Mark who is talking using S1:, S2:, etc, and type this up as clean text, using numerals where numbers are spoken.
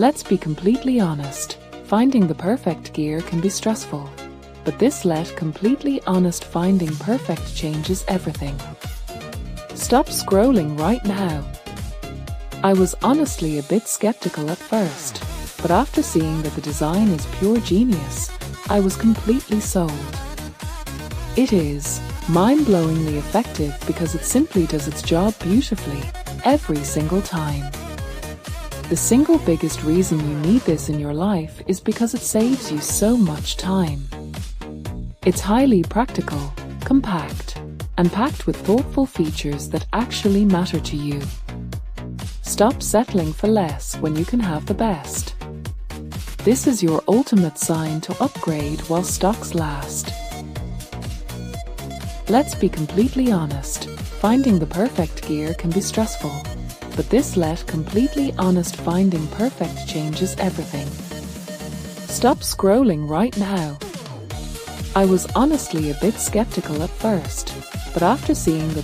S1: Let's be completely honest. Finding the perfect gear can be stressful. But this let completely honest finding perfect changes everything. Stop scrolling right now. I was honestly a bit skeptical at first, but after seeing that the design is pure genius, I was completely sold. It is mind-blowingly effective because it simply does its job beautifully, every single time. The single biggest reason you need this in your life is because it saves you so much time. It's highly practical, compact, and packed with thoughtful features that actually matter to you. Stop settling for less when you can have the best. This is your ultimate sign to upgrade while stocks last. Let's be completely honest. Finding the perfect gear can be stressful, but this let completely honest finding perfect changes everything. Stop scrolling right now. I was honestly a bit skeptical at first, but after seeing the